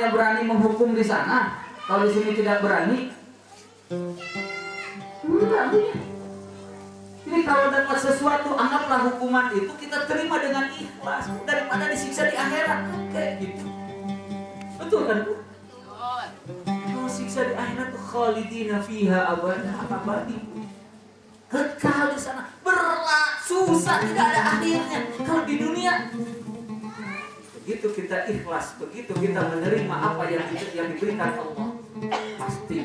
Yang berani menghukum di sana, kalau di sini tidak berani, enggak punya. Jadi kalau dapat sesuatu, anggaplah hukuman itu kita terima dengan ikhlas daripada disiksa di akhirat, kayak gitu. Betul kan Bu? Kalau siksa di akhirat tuh khalidina fiha abadi, kekal di sana, berat, susah, tidak ada akhirnya. Kalau di dunia begitu kita ikhlas, begitu kita menerima apa yang diberikan Allah, pasti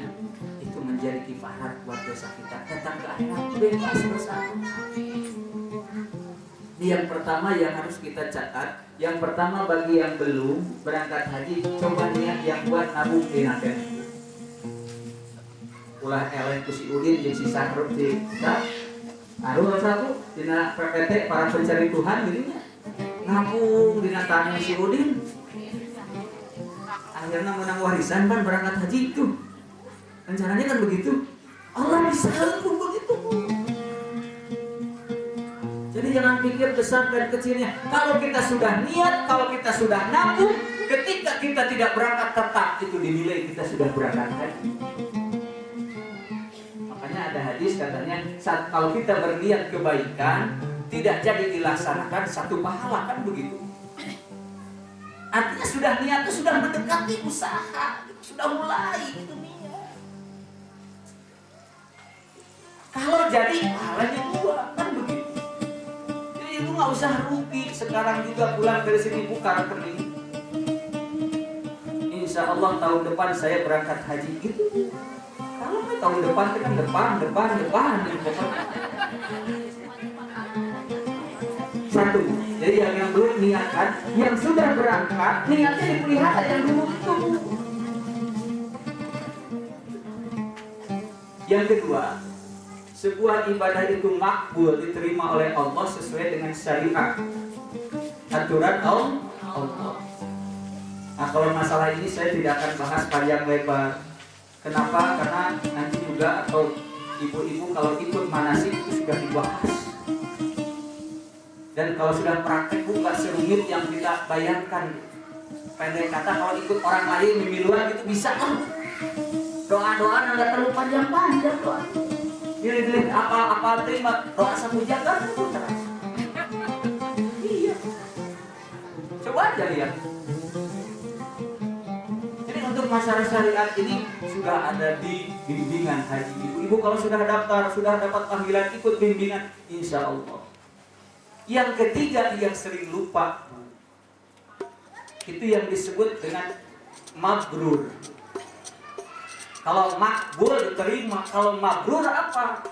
itu menjadi kifarat buat dosa kita. Datang ke akhirat bebas dosa. Ini yang pertama yang harus kita catat. Yang pertama bagi yang belum berangkat haji, coba niat yang buat nabung di nanti. Ulah elen ku si Udin jeung si Sahrul di aruh satu dina PPT para pencari Tuhan dirinya. Ngapung dina tangan si Udin, akhirnya menang warisan kan berangkat haji itu. Rencananya kan begitu. Allah bisa pun begitu. Jadi jangan pikir besar dan kecilnya. Kalau kita sudah niat, kalau kita sudah nabung, ketika kita tidak berangkat tetap itu dinilai kita sudah berangkat haji. Makanya ada hadis katanya, kalau kita berniat kebaikan tidak jadi dilaksanakan satu pahala, kan begitu. Artinya sudah niat itu sudah mendekati usaha, sudah mulai itu niat. Kalau jadi pahalanya dua, kan begitu. Jadi itu nggak usah rugi. Sekarang juga pulang dari sini buka rekening. Insya Allah tahun depan saya berangkat haji gitu. Kalau tahun depan kan depan. Satu, jadi yang belum niatkan, yang sudah berangkat, niatnya dipelihara yang dulu itu. Yang kedua, sebuah ibadah itu makbul diterima oleh Allah sesuai dengan syariat, aturan Allah. Nah kalau masalah ini saya tidak akan bahas panjang lebar. Kenapa? Karena nanti juga atau ibu-ibu kalau ikut manasik itu sudah dibahas. Dan kalau sudah praktek bukan serumit yang kita bayangkan. Pendek kata kalau ikut orang lain di luar itu bisa kan? Doa-doa nggak terlalu panjang-panjang doa. Pilih apa terima doa satu jam kan itu terasa. Iya. Coba aja lihat. Jadi untuk masalah syariat ini sudah ada di bimbingan haji. Ibu-ibu kalau sudah daftar, sudah dapat panggilan ikut bimbingan, insya Allah. Yang ketiga yang sering lupa itu yang disebut dengan mabrur. Kalau makbul diterima, kalau mabrur apa?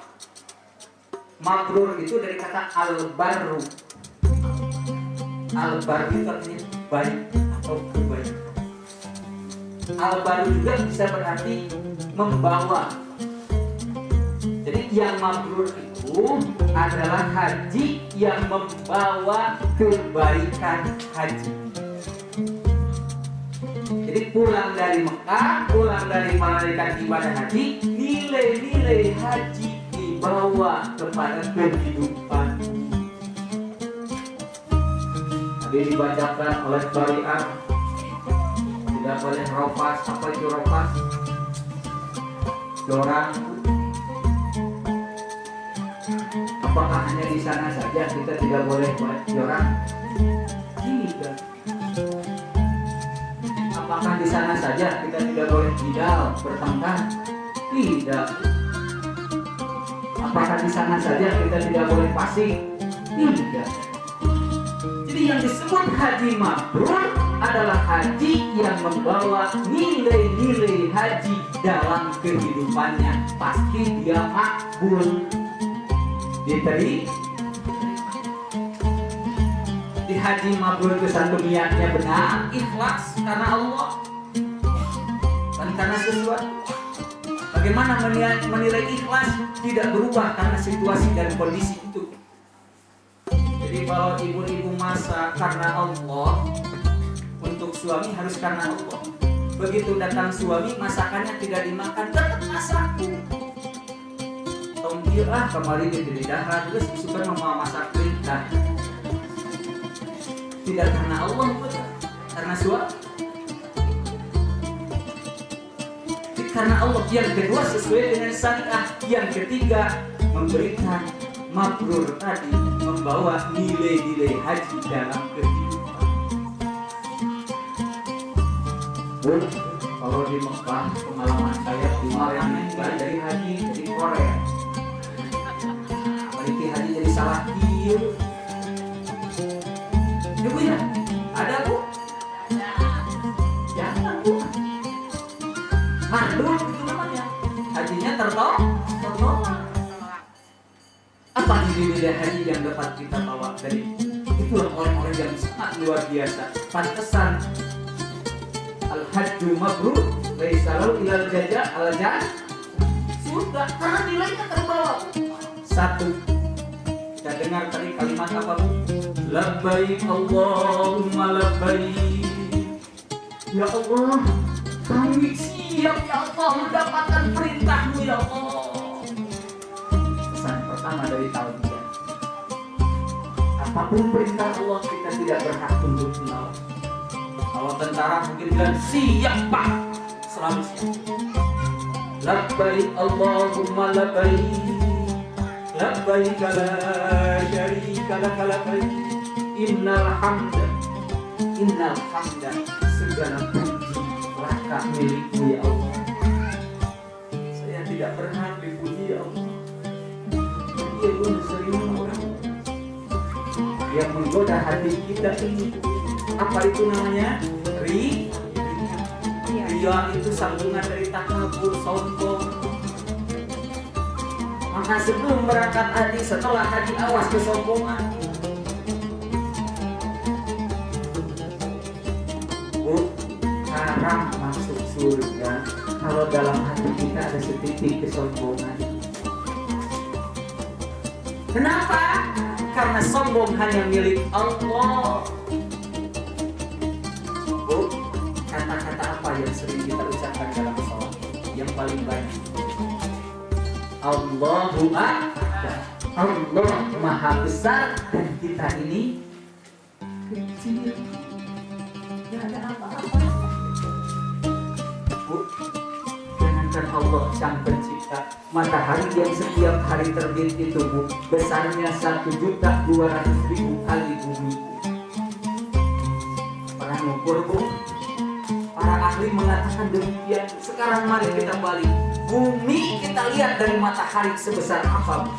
Mabrur itu dari kata al-barru. Al-barru itu artinya baik atau kebaikan. Al-barru juga bisa berarti membawa. Jadi yang mabrur itu adalah haji yang membawa kebaikan haji. Jadi pulang dari Mekah, pulang dari menunaikan ibadah haji, nilai-nilai haji dibawa kepada kehidupan. Tadi dibacakan oleh syariat, tidak boleh ropas. Apa itu ropas? Joran. Apakah hanya di sana saja kita tidak boleh buat joran? Tidak. Apakah di sana saja kita tidak boleh bidal, bertengkar? Tidak. Apakah di sana saja kita tidak boleh pasing? Tidak. Jadi yang disebut haji mabrur adalah haji yang membawa nilai-nilai haji dalam kehidupannya. Pasti dia makbul. Diterima. Di haji mabrur itu satu niatnya benar, ikhlas karena Allah, bukan karena sesuatu. Bagaimana menilai ikhlas? Tidak berubah karena situasi dan kondisi itu. Jadi kalau ibu-ibu masak karena Allah, untuk suami harus karena Allah. Begitu datang suami, masakannya tidak dimakan, tetap masak. Dia kemarin di lidahan terus disukai mau masak perintah. Tidak karena Allah, karena suami. karena Allah. Yang kedua sesuai dengan syariah. Yang ketiga memberikan mabrur tadi, membawa nilai-nilai haji dalam kehidupan. Kalau di Mekah pengalaman saya kemarin dari haji dari Korea, apalagi haji jadi salah kieu. Ibu ya, ada Bu? Jangan Bu. Mandul itu namanya. Hajinya tertolak. Apa nilai haji yang dapat kita bawa dari itulah orang-orang yang sangat luar biasa. Pantesan al-hajju mabrur laisa lahu ilal jaza al-jan surga, karena nilainya terbawa. Satu, kita dengar tadi kalimat apa Bu? Labbaik Allahumma labbaik. Ya Allah, kami siap ya Allah mendapatkan perintahmu ya Allah. Pesan pertama dari tauhid. Apapun perintah Allah kita tidak berhak untuk menolak. Kalau tentara mungkin bilang siap Pak, selalu siap. Labbaik Allahumma labbaik, labbaik la syarika lak labbaik, innal hamda segala puji laka milikmu ya Allah. Saya tidak berhak dipuji ya Allah. Dia pun sering orang yang menggoda hati kita ini. Apa itu namanya? Ria itu sambungan dari takabur, sombong. Maka sebelum berangkat haji, setelah haji awas kesombongan. Bu, haram masuk surga kalau dalam hati kita ada setitik kesombongan. Kenapa? Karena sombong hanya milik Allah. Bu, kata-kata apa yang sering kita ucapkan dalam sholat? Yang paling banyak Allahu Akbar. Allah Maha Besar dan kita ini kecil. Tidak ada apa-apa. Bu, jangankan Allah Sang Pencipta, matahari yang setiap hari terbit itu Bu, besarnya 1.200.000 kali bumi. Pernah ngukur Bu? Para ahli mengatakan demikian. Sekarang mari kita balik. Bumi kita lihat dari matahari sebesar apa?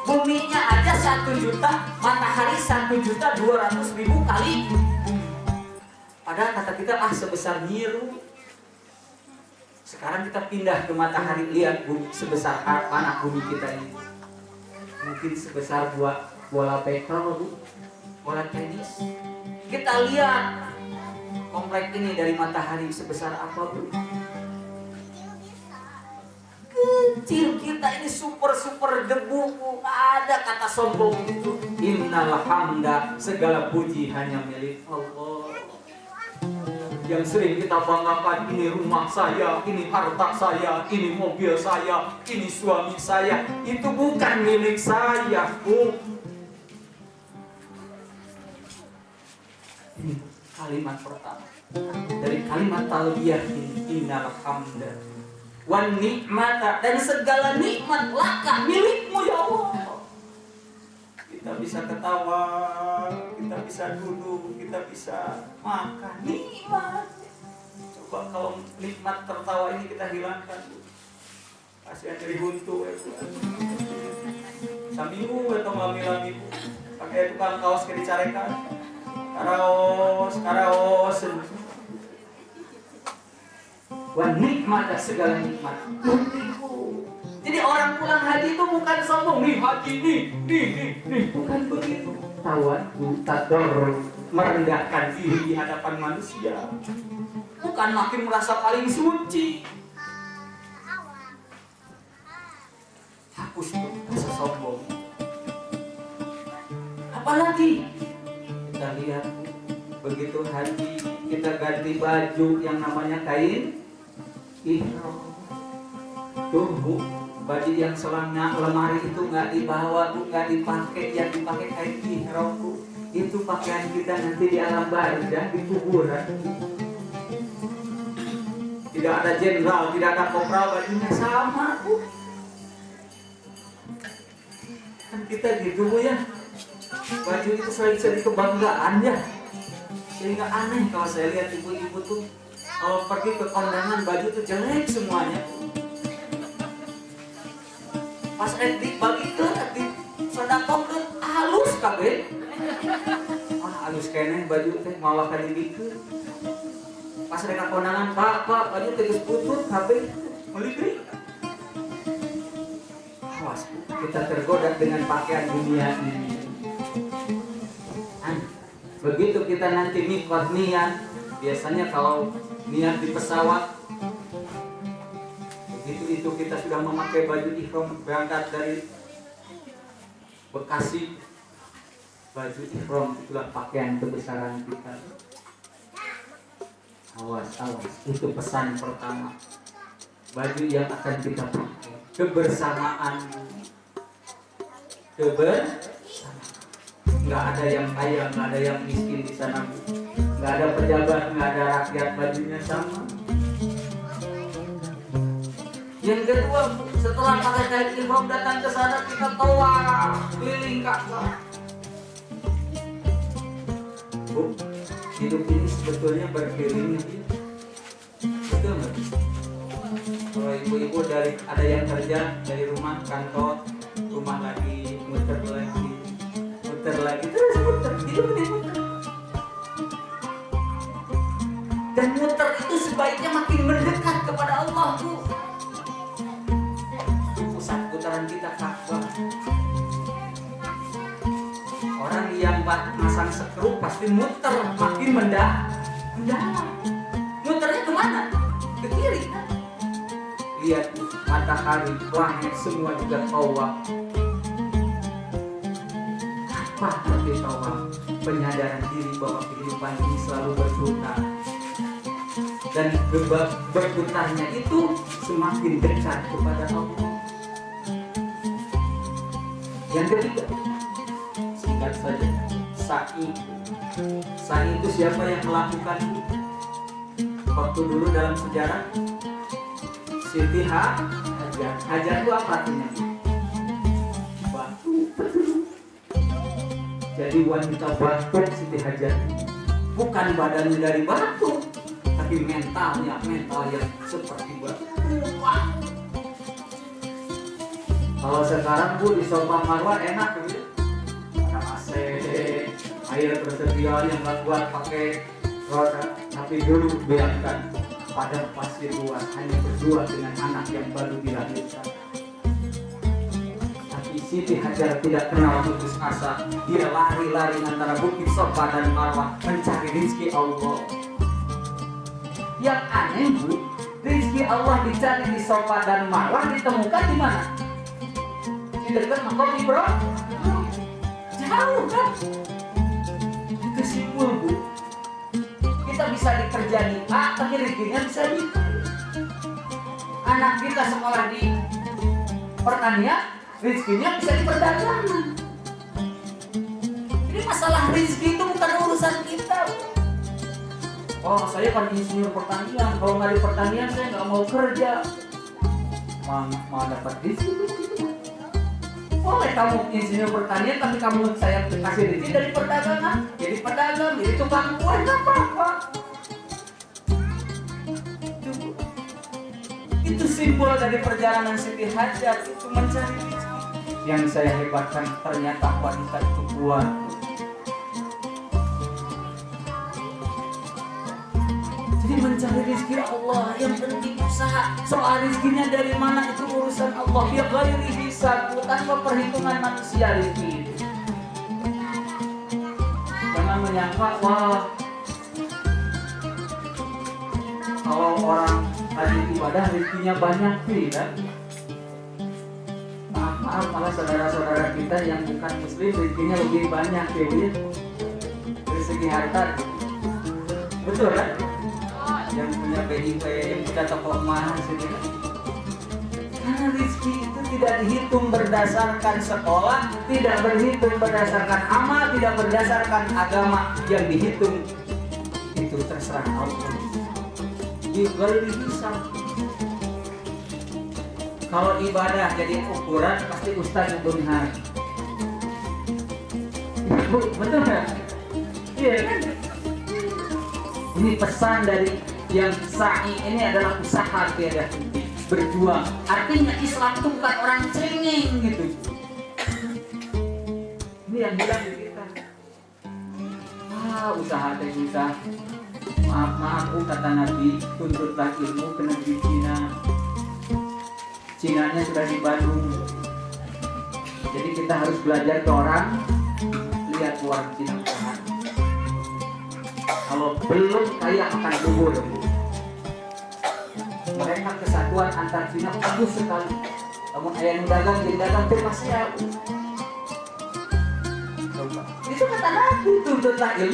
Buminya aja 1 juta, matahari 1.200.000 kali. Padahal kata kita sebesar Nyiru. Sekarang kita pindah ke matahari, lihat bumi sebesar mana bumi kita ini. Mungkin sebesar bola bekel Bu, bola tenis. Kita lihat komplek ini dari matahari sebesar apa Bu? Kecil, kita ini super debu Bu. Ada kata sombong itu. Innal hamda, segala puji hanya milik Allah. Yang sering kita banggakan, ini rumah saya, ini harta saya, ini mobil saya, ini suami saya. Itu bukan milik saya Bu. Ini kalimat pertama dari kalimat talbiyah ini, innal hamda wan nikmata, dan segala nikmat laka milikmu ya Allah. Kita bisa ketawa, kita bisa duduk, kita bisa makan, nikmat. Coba kalau nikmat tertawa ini kita hilangkan, kasihan dari buntu saminggu atau lami-lami pakai tukang kaos ke dicarekan, karaos wan nikmat, segala nikmat. Jadi orang pulang haji itu bukan sombong, nih haji nih, bukan begitu. Tawadhu, tador, merendahkan diri di hadapan manusia, bukan makin merasa paling suci. Hapus tuh rasa sombong. Apalagi kita lihat begitu haji, kita ganti baju yang namanya kain ihram. Tuh Bu, baju yang selangnya lemari itu nggak dibawa Bu, nggak dipakai, yang dipakai kain ihram Bu. Itu pakaian kita nanti di alam barzah, di kuburan. Tidak tidak ada jenderal, tidak ada kopral, bajunya sama Bu. Kan kita gitu Bu ya, baju itu selalu jadi kebanggaan ya. Sehingga aneh kalau saya lihat ibu-ibu tuh kalau pergi ke kondangan baju tuh jelek semuanya. Pas bagi ke sedekah ke halus kabeh. Halus kene baju teh malah kali gitu. Pas rek kondangan Pak baju teh geus putut kabeh meuli deui. Awas kita tergoda dengan pakaian dunia ini. Begitu kita nanti mikot niat, biasanya kalau niat di pesawat, begitu itu kita sudah memakai baju ihram berangkat dari Bekasi, baju ihram itulah pakaian kebesaran kita. Awas, itu pesan pertama. Baju yang akan kita pakai, kebersamaan. Nggak ada yang kaya, nggak ada yang miskin di sana, nggak ada pejabat, nggak ada rakyat, bajunya sama. Yang kedua, setelah pakai kain ihram datang ke sana kita tawaf keliling Ka'bah. Bu, hidup ini sebetulnya berkeliling, betul nggak? Kalau ibu-ibu ada yang kerja dari rumah kantor, rumah lagi, muter lagi terus muter, hidup ini muter. Dan muter itu sebaiknya makin mendekat kepada Allah Bu. Pusat putaran kita Ka'bah. Orang yang masang skru pasti muter makin mendalam. Muternya kemana? Ke kiri. Lihat matahari, langit semua juga tawaf. Tapi tawaf penyadaran diri bahwa kehidupan ini selalu berputar, dan berputarnya itu semakin dekat kepada Allah. Yang ketiga, singkat saja, sa'i itu siapa yang melakukan? Waktu dulu dalam sejarah Siti Hajar itu apa artinya? Jadi wanita batu Siti Hajar, bukan badannya dari batu, tapi mental yang seperti batu. Kalau sekarang Bu di sofa Marwah enak gitu, ada AC, air tersedia yang nggak kuat pakai roda. Tapi dulu bayangkan pada pasir luas hanya berdua dengan anak yang baru dilahirkan. Siti Hajar tidak kenal putus asa. Dia lari-lari antara bukit Safa dan Marwah mencari rezeki Allah. Yang aneh Bu, rezeki Allah dicari di Safa dan Marwah ditemukan di mana? Di dekat makam Ibrahim. Jauh kan? Itu simpul Bu. Kita bisa dikerja di A, tapi rezekinya bisa di B. Anak kita sekolah di pertanian, rezekinya bisa di perdagangan. Ini masalah rezeki itu bukan urusan kita. Oh, saya kan insinyur pertanian. Kalau nggak di pertanian saya nggak mau kerja. Mau dapat rezeki. Boleh kamu insinyur pertanian, tapi saya kasih rezeki dari perdagangan. Jadi pedagang, jadi tukang kue, nggak apa-apa. Itu simbol dari perjalanan Siti Hajar, itu mencari rezeki. Yang saya hebatkan ternyata wanita itu kuat. Jadi mencari rezeki Allah, yang penting usaha. Soal rezekinya dari mana itu urusan Allah. Dia ghairi hisab, tanpa perhitungan manusia rezeki itu. Jangan menyangka wah kalau orang rajin ibadah rezekinya banyak, tidak. Maaf, malah saudara-saudara kita yang bukan muslim rezekinya lebih banyak ya Bu. Dari segi harta, betul kan? Yang punya BIP, yang punya toko emas gitu. Karena rezeki itu tidak dihitung berdasarkan sekolah, tidak berhitung berdasarkan amal, tidak berdasarkan agama. Yang dihitung itu terserah Allah. baru dihisab. Kalau ibadah jadi ukuran, pasti ustaz yang benar. Betul nggak? Iya kan? Ini pesan dari yang sa'i ini adalah usaha tiada henti, berjuang. Artinya Islam itu bukan orang cengeng gitu. Ini yang bilang di kita. Usaha teh susah. Maaf kata Nabi, tuntutlah ilmu ke negeri Cina. Cinanya sudah di Bandung. Jadi kita harus belajar ke orang, lihat orang Cina usaha. Kalau belum kaya akan gugur. Mereka kesatuan antar Cina bagus sekali. Kamu ayam dagang jadi dagang terpaksa. Itu kata Nabi, tuntutlah ilmu.